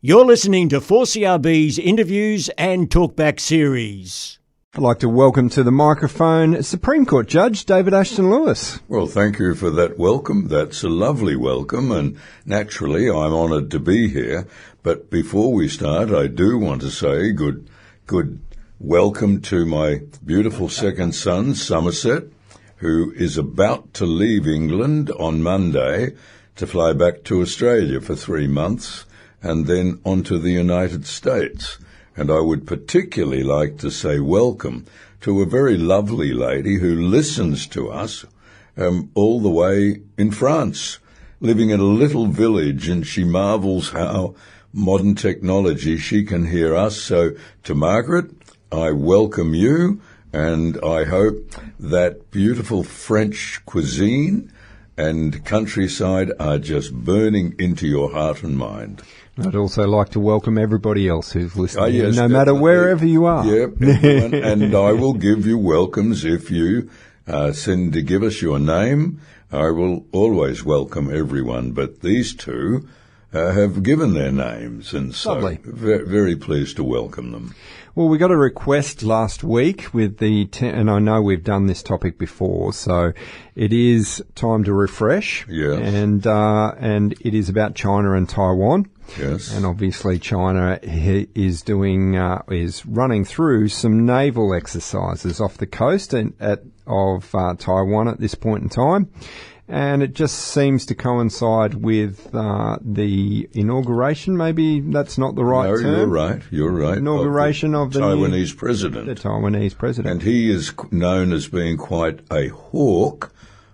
You're listening to 4CRB's interviews and talkback series. I'd like to welcome to the microphone Supreme Court Judge David Ashton Lewis. Well, thank you for that welcome. That's a lovely welcome, and naturally I'm honoured to be here. But before we start, I do want to say good welcome to my beautiful second son, Somerset, who is about to leave England on Monday to fly back to Australia for 3 months and then on to the United States. And I would particularly like to say welcome to a very lovely lady who listens to us all the way in France, living in a little village, and she marvels how modern technology she can hear us. So to Margaret, I welcome you, and I hope that beautiful French cuisine and countryside are just burning into your heart and mind. I'd also like to welcome everybody else who's listening, yes, no matter wherever you are. Yep, everyone. And I will give you welcomes if you send to give us your name. I will always welcome everyone, but these two have given their names, and so Lovely. Very pleased to welcome them. Well, we got a request last week with and I know we've done this topic before, so it is time to refresh. Yes. And it is about China and Taiwan. Yes. And obviously China is running through some naval exercises off the coast of Taiwan at this point in time. And it just seems to coincide with the inauguration. Maybe that's not the right term. You're right. Inauguration of the Taiwanese president. The Taiwanese president. And he is known as being quite a hawk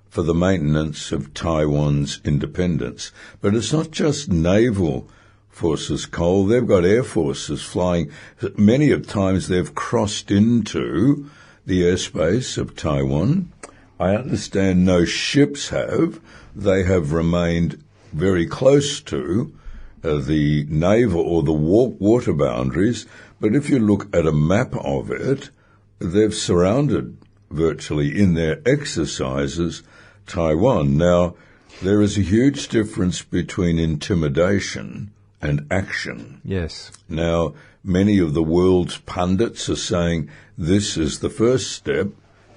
for the maintenance of Taiwan's independence. But it's not just naval forces, Cole. They've got air forces flying. Many of times they've crossed into the airspace of Taiwan. I understand no ships have. They have remained very close to the naval or the water boundaries. But if you look at a map of it, they've surrounded virtually in their exercises Taiwan. Now, there is a huge difference between intimidation and action. Yes. Now, many of the world's pundits are saying this is the first step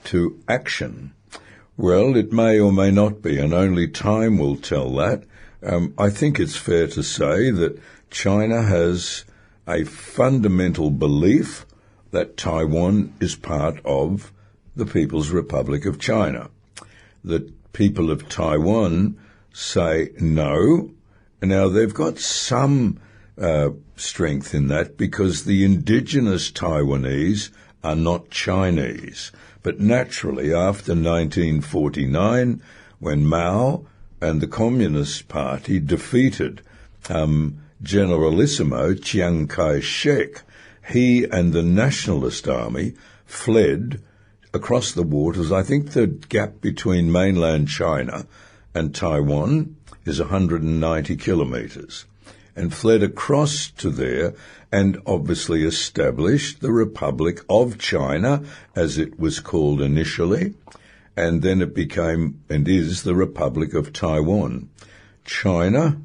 to action. Well, it may or may not be, and only time will tell that. I think it's fair to say that China has a fundamental belief that Taiwan is part of the People's Republic of China. The people of Taiwan say no. Now, they've got some strength in that because the indigenous Taiwanese are not Chinese. But naturally, after 1949, when Mao and the Communist Party defeated Generalissimo Chiang Kai-shek, he and the Nationalist Army fled across the waters. I think the gap between mainland China and Taiwan is 190 kilometres, and fled across to there and obviously established the Republic of China, as it was called initially, and then it became and is the Republic of Taiwan. China,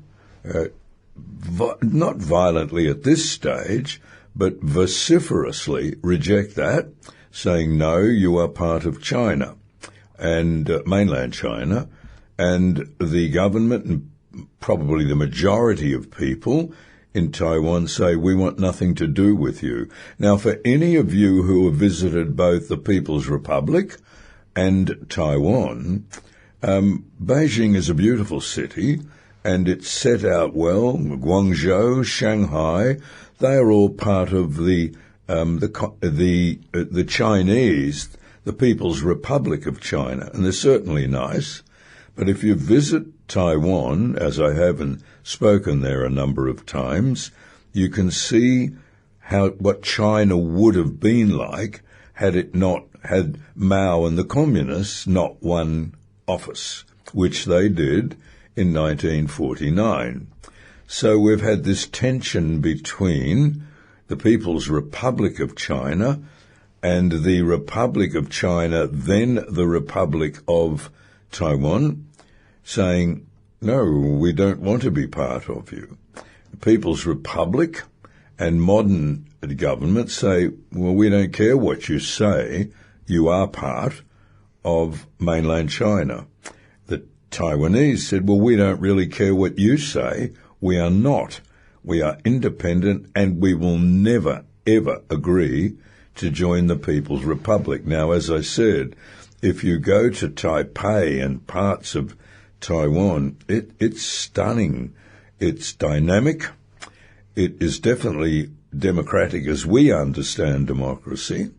not violently at this stage, but vociferously reject that, saying, no, you are part of China, and mainland China, and the government and probably the majority of people in Taiwan say, we want nothing to do with you. Now, for any of you who have visited both the People's Republic and Taiwan, Beijing is a beautiful city, and it's set out well. Guangzhou, Shanghai, they are all part of the Chinese, the People's Republic of China, and they're certainly nice. But if you visit Taiwan, as I have and spoken there a number of times, you can see what China would have been like had Mao and the Communists not won office, which they did in 1949. So we've had this tension between the People's Republic of China and the Republic of China, then the Republic of Taiwan, saying, no, we don't want to be part of you. People's Republic and modern governments say, well, we don't care what you say, you are part of mainland China. The Taiwanese said, well, we don't really care what you say, we are not. We are independent and we will never, ever agree to join the People's Republic. Now, as I said, if you go to Taipei and parts of Taiwan, it's stunning. It's dynamic. It is definitely democratic as we understand democracy.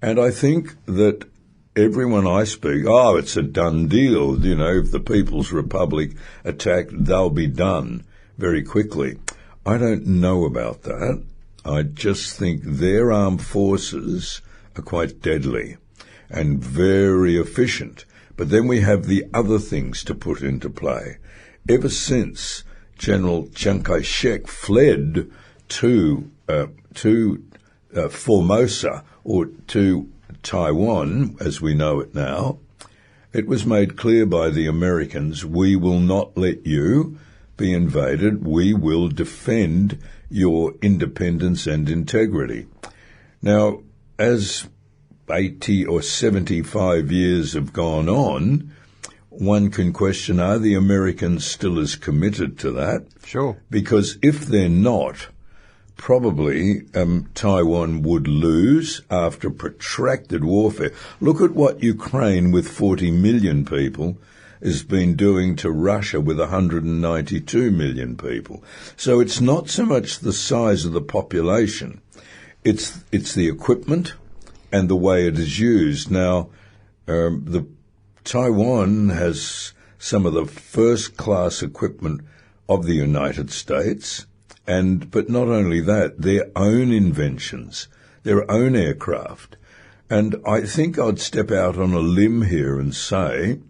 And I think that everyone I speak, it's a done deal. You know, if the People's Republic attack, they'll be done very quickly. I don't know about that. I just think their armed forces are quite deadly and very efficient. But then we have the other things to put into play. Ever since General Chiang Kai-shek fled to Formosa, or to Taiwan, as we know it now, it was made clear by the Americans, we will not let you be invaded. We will defend your independence and integrity. Now, as 80 or 75 years have gone on, one can question, are the Americans still as committed to that? Sure. Because if they're not, probably Taiwan would lose after protracted warfare. Look at what Ukraine, with 40 million people, has been doing to Russia with 192 million people. So it's not so much the size of the population, it's the equipment and the way it is used. Now, the Taiwan has some of the first-class equipment of the United States, but not only that, their own inventions, their own aircraft. And I think I'd step out on a limb here and say,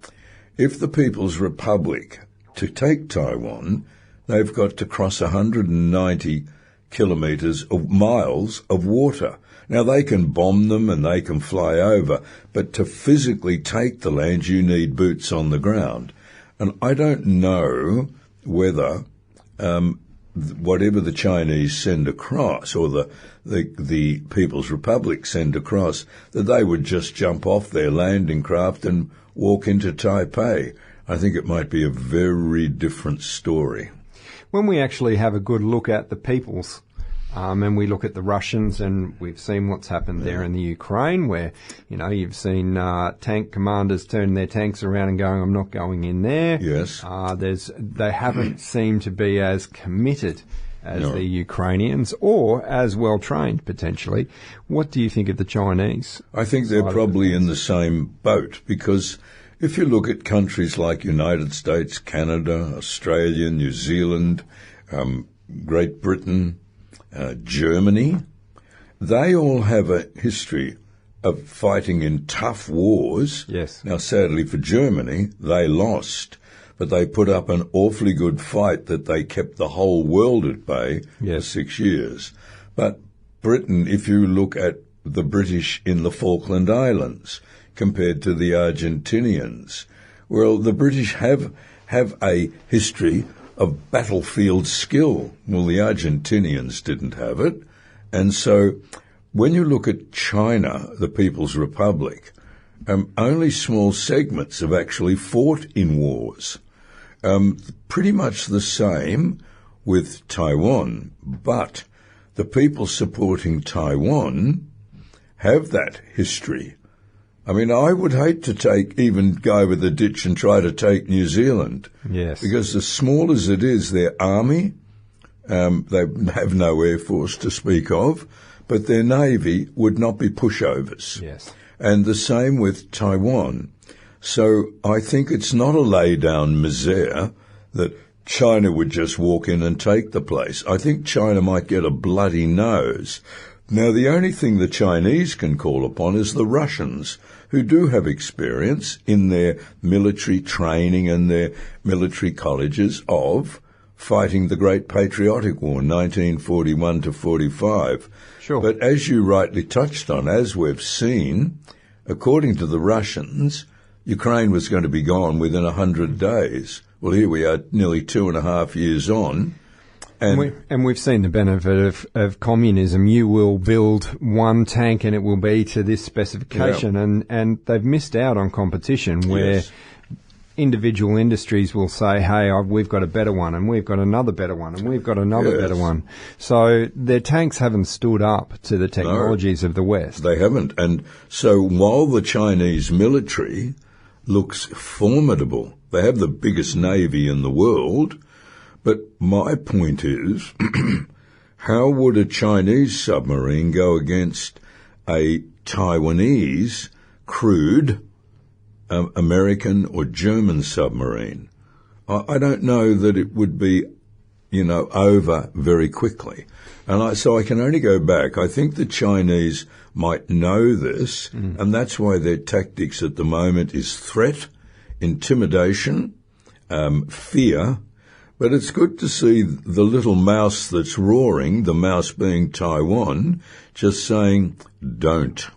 if the People's Republic, to take Taiwan, they've got to cross 190 miles of water. Now, they can bomb them and they can fly over, but to physically take the land, you need boots on the ground. And I don't know whether whatever the Chinese send across, or the People's Republic send across, that they would just jump off their landing craft and walk into Taipei. I think it might be a very different story. When we actually have a good look at the peoples, and we look at the Russians, and we've seen what's happened there in the Ukraine, where, you know, you've seen tank commanders turn their tanks around and going, I'm not going in there. Yes. They haven't seemed to be as committed as the Ukrainians, or as well trained, potentially. What do you think of the Chinese? I think they're probably in the same boat, because if you look at countries like United States, Canada, Australia, New Zealand, Great Britain, Germany, they all have a history of fighting in tough wars. Yes. Now, sadly for Germany, they lost, but they put up an awfully good fight that they kept the whole world at bay for 6 years. But Britain, if you look at the British in the Falkland Islands compared to the Argentinians, well, the British have a history of battlefield skill. Well, the Argentinians didn't have it. And so when you look at China, the People's Republic, only small segments have actually fought in wars. Pretty much the same with Taiwan, but the people supporting Taiwan have that history. I mean, I would hate to even go over the ditch and try to take New Zealand. Yes. Because as small as it is, their army, they have no air force to speak of, but their navy would not be pushovers. Yes. And the same with Taiwan. So I think it's not a lay-down misere that China would just walk in and take the place. I think China might get a bloody nose. Now, the only thing the Chinese can call upon is the Russians, who do have experience in their military training and their military colleges of fighting the Great Patriotic War, 1941 to 45. Sure. But as you rightly touched on, as we've seen, according to the Russians, Ukraine was going to be gone within 100 days. Well, here we are nearly 2.5 years on, And we've seen the benefit of communism. You will build one tank and it will be to this specification. And they've missed out on competition where individual industries will say, hey, we've got a better one, and we've got another better one, and we've got another better one. So their tanks haven't stood up to the technologies of the West. They haven't. And so while the Chinese military looks formidable, they have the biggest navy in the world, but my point is, how would a Chinese submarine go against a Taiwanese crewed American or German submarine? I don't know that it would be, over very quickly. And so I can only go back. I think the Chinese might know this, and that's why their tactics at the moment is threat, intimidation, fear. But it's good to see the little mouse that's roaring, the mouse being Taiwan, just saying, don't.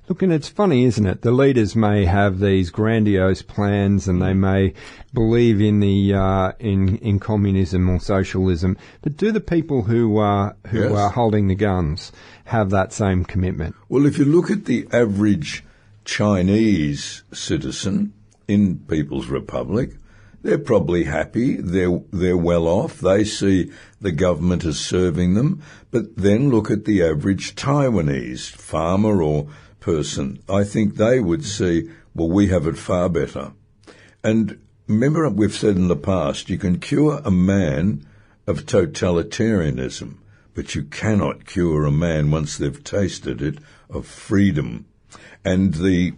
Look, and it's funny, isn't it? The leaders may have these grandiose plans, and they may believe in the in communism or socialism. But do the people who are holding the guns have that same commitment? Well, if you look at the average Chinese citizen in People's Republic, they're probably happy. They're well off. They see the government as serving them. But then look at the average Taiwanese farmer or person. I think they would see, well, we have it far better. And remember, we've said in the past, you can cure a man of totalitarianism, but you cannot cure a man, once they've tasted it, of freedom. And the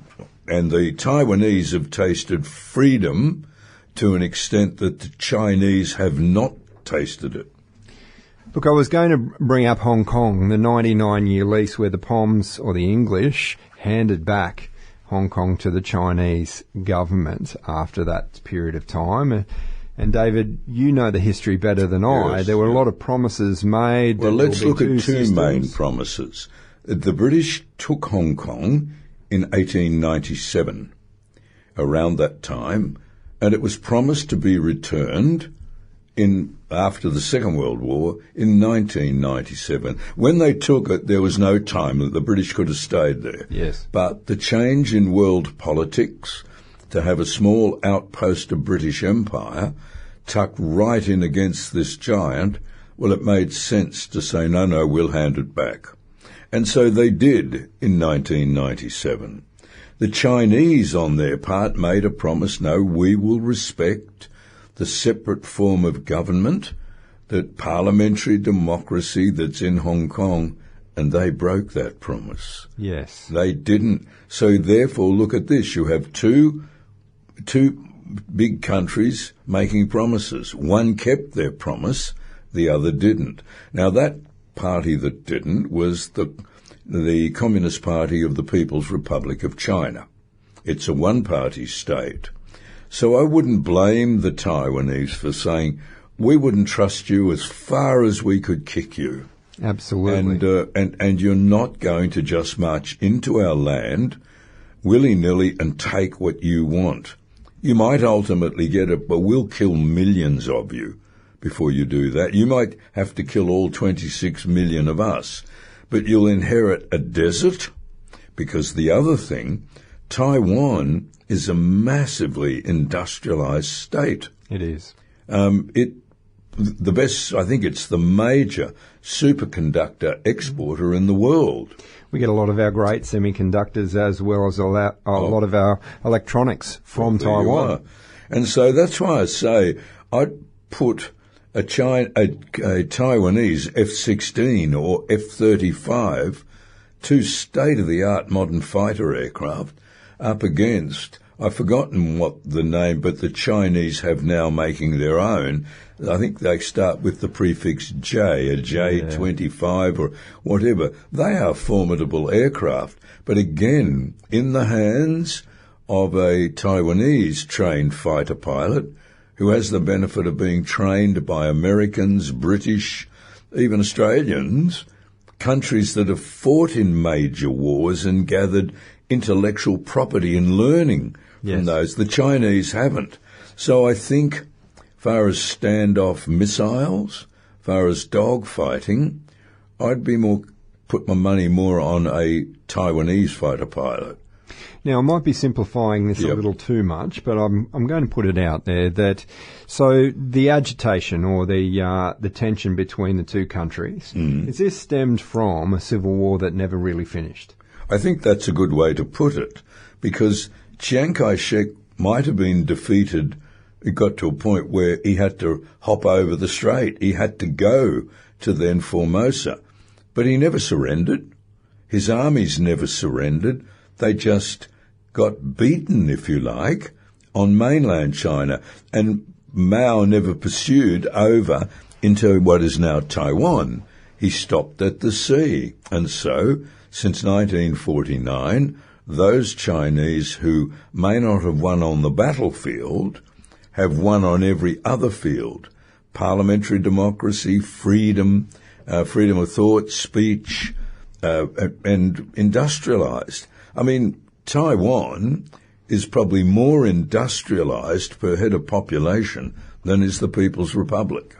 Taiwanese have tasted freedom to an extent that the Chinese have not tasted it. Look, I was going to bring up Hong Kong, the 99-year lease where the POMs, or the English, handed back Hong Kong to the Chinese government after that period of time. And David, you know the history better than I. There were a lot of promises made. Well, let's look at two main promises. The British took Hong Kong in 1897, around that time, and it was promised to be returned after the Second World War in 1997. When they took it, there was no time that the British could have stayed there. Yes. But the change in world politics, to have a small outpost of British Empire tucked right in against this giant, well, it made sense to say, no, we'll hand it back. And so they did in 1997. The Chinese, on their part, made a promise, no, we will respect the separate form of government, that parliamentary democracy that's in Hong Kong, and they broke that promise. Yes. They didn't. So therefore, look at this. You have two big countries making promises. One kept their promise, the other didn't. Now that party that didn't was the Communist Party of the People's Republic of China. It's a one-party state. So I wouldn't blame the Taiwanese for saying, we wouldn't trust you as far as we could kick you. Absolutely. And you're not going to just march into our land willy-nilly and take what you want. You might ultimately get it, but we'll kill millions of you before you do that. You might have to kill all 26 million of us, but you'll inherit a desert, because the other thing, Taiwan is a massively industrialized state. It is. The best, I think it's the major superconductor exporter in the world. We get a lot of our great semiconductors as well as a lot of our electronics from Taiwan. And so that's why I say I'd put a Taiwanese F-16 or F-35, two state-of-the-art modern fighter aircraft, up against, I've forgotten what the name, but the Chinese have now making their own. I think they start with the prefix J, a J-25 or whatever. They are formidable aircraft, but again, in the hands of a Taiwanese trained fighter pilot who has the benefit of being trained by Americans, British, even Australians, countries that have fought in major wars and gathered intellectual property and learning from those. The Chinese haven't. So I think, far as standoff missiles, far as dog fighting, I'd put my money more on a Taiwanese fighter pilot. Now, I might be simplifying this a little too much, but I'm going to put it out there that so the agitation or the tension between the two countries, is this stemmed from a civil war that never really finished? I think that's a good way to put it, because Chiang Kai-shek might have been defeated. It got to a point where he had to hop over the strait. He had to go to then Formosa. But he never surrendered. His armies never surrendered. They just got beaten, if you like, on mainland China. And Mao never pursued over into what is now Taiwan. He stopped at the sea. And so, since 1949, those Chinese who may not have won on the battlefield have won on every other field. Parliamentary democracy, freedom, freedom of thought, speech, and industrialized. I mean, Taiwan is probably more industrialized per head of population than is the People's Republic.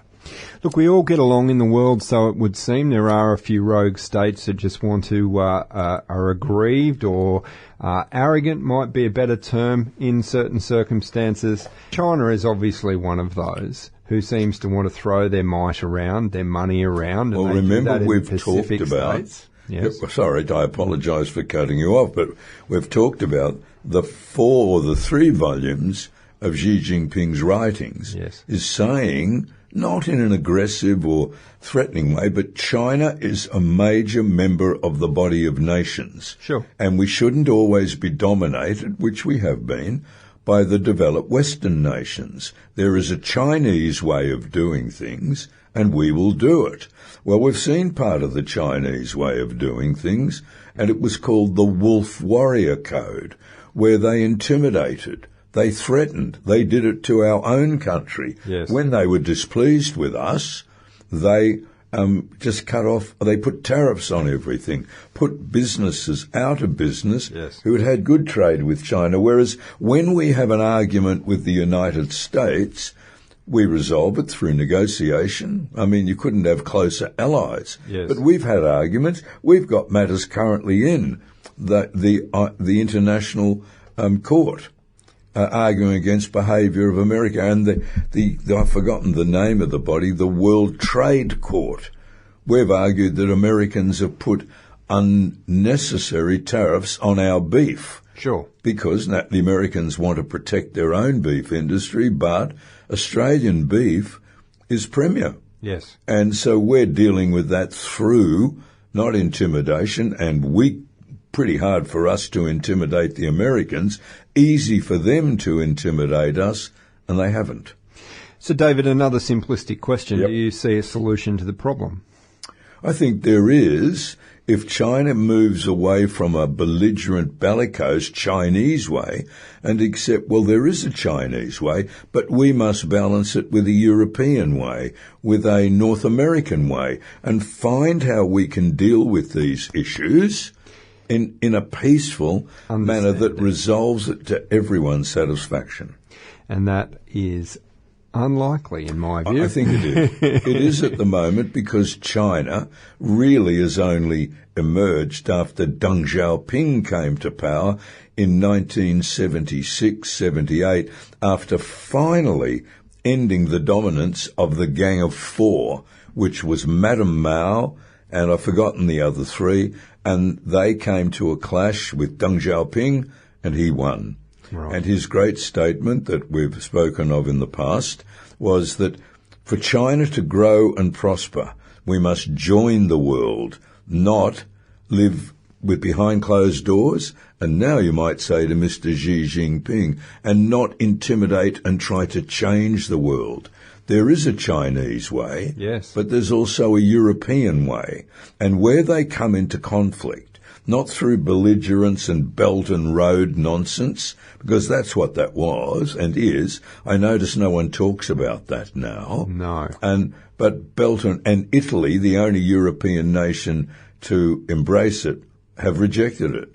Look, we all get along in the world, so it would seem. There are a few rogue states that just want to, are aggrieved or arrogant might be a better term in certain circumstances. China is obviously one of those who seems to want to throw their might around, their money around. And well, remember we've talked about... States. Yes. Sorry, I apologise for cutting you off, but we've talked about the 4 or the 3 volumes of Xi Jinping's writings is saying, not in an aggressive or threatening way, but China is a major member of the body of nations. Sure. And we shouldn't always be dominated, which we have been, by the developed Western nations. There is a Chinese way of doing things, and we will do it. Well, we've seen part of the Chinese way of doing things, and it was called the Wolf Warrior Code, where they intimidated, they threatened, they did it to our own country. Yes. When they were displeased with us, they just cut off, they put tariffs on everything, put businesses out of business who had had good trade with China, whereas when we have an argument with the United States, we resolve it through negotiation. I mean, you couldn't have closer allies. Yes. But we've had arguments. We've got matters currently in the International Court arguing against behaviour of America, and I've forgotten the name of the body, the World Trade Court. We've argued that Americans have put unnecessary tariffs on our beef. Sure. Because the Americans want to protect their own beef industry, but Australian beef is premier. Yes. And so we're dealing with that through not intimidation, and pretty hard for us to intimidate the Americans, easy for them to intimidate us, and they haven't. So, David, another simplistic question. Yep. Do you see a solution to the problem? I think there is. If China moves away from a belligerent, bellicose Chinese way and accept, well, there is a Chinese way, but we must balance it with a European way, with a North American way, and find how we can deal with these issues in a peaceful manner that resolves it to everyone's satisfaction. And that is unlikely, in my view. I think it is. It is at the moment, because China really has only emerged after Deng Xiaoping came to power in 1976-78, after finally ending the dominance of the Gang of Four, which was Madame Mao, and I've forgotten the other 3, and they came to a clash with Deng Xiaoping, and he won. Right. And his great statement that we've spoken of in the past was that for China to grow and prosper, we must join the world, not live with behind closed doors, and now you might say to Mr. Xi Jinping, and not intimidate and try to change the world. There is a Chinese way, yes, but there's also a European way. And where they come into conflict, not through belligerence and Belt and Road nonsense, because that's what that was and is. I notice no one talks about that now. No. But Belt and Italy, the only European nation to embrace it, have rejected it.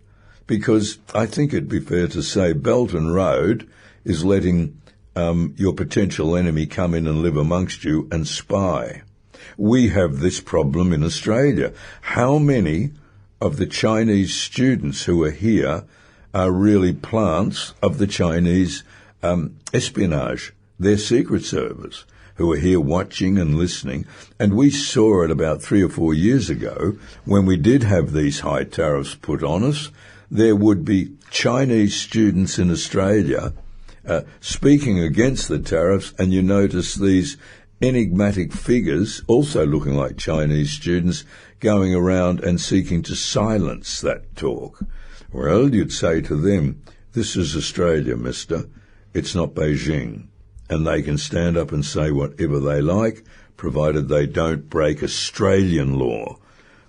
Because I think it'd be fair to say Belt and Road is letting your potential enemy come in and live amongst you and spy. We have this problem in Australia. How many of the Chinese students who are here are really plants of the Chinese espionage, their secret service, who are here watching and listening? And we saw it about 3 or 4 years ago when we did have these high tariffs put on us. There would be Chinese students in Australia speaking against the tariffs, and you notice these enigmatic figures, also looking like Chinese students, going around and seeking to silence that talk. Well, you'd say to them, this is Australia, mister. It's not Beijing. And they can stand up and say whatever they like, provided they don't break Australian law.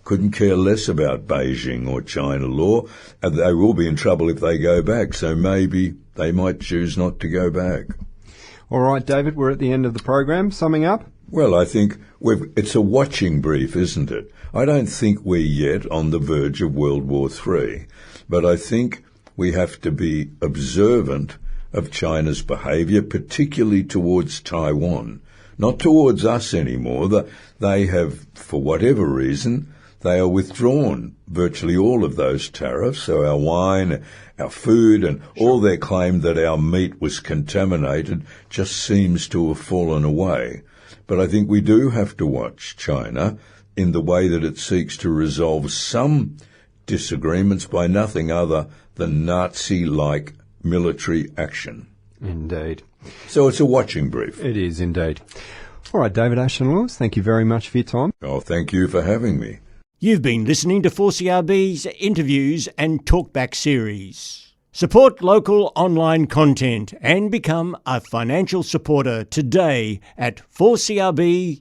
Couldn't care less about Beijing or China law, and they will be in trouble if they go back, so maybe they might choose not to go back. All right, David, we're at the end of the program. Summing up? Well, I think it's a watching brief, isn't it? I don't think we're yet on the verge of World War III, but I think we have to be observant of China's behaviour, particularly towards Taiwan, not towards us anymore. They have, for whatever reason, they are withdrawn virtually all of those tariffs, so our wine, our food, and all their claim that our meat was contaminated just seems to have fallen away. But I think we do have to watch China in the way that it seeks to resolve some disagreements by nothing other than Nazi-like military action. Indeed. So it's a watching brief. It is indeed. All right, David Ashton-Lewis, thank you very much for your time. Oh, thank you for having me. You've been listening to 4CRB's interviews and talkback series. Support local online content and become a financial supporter today at 4CRB.com.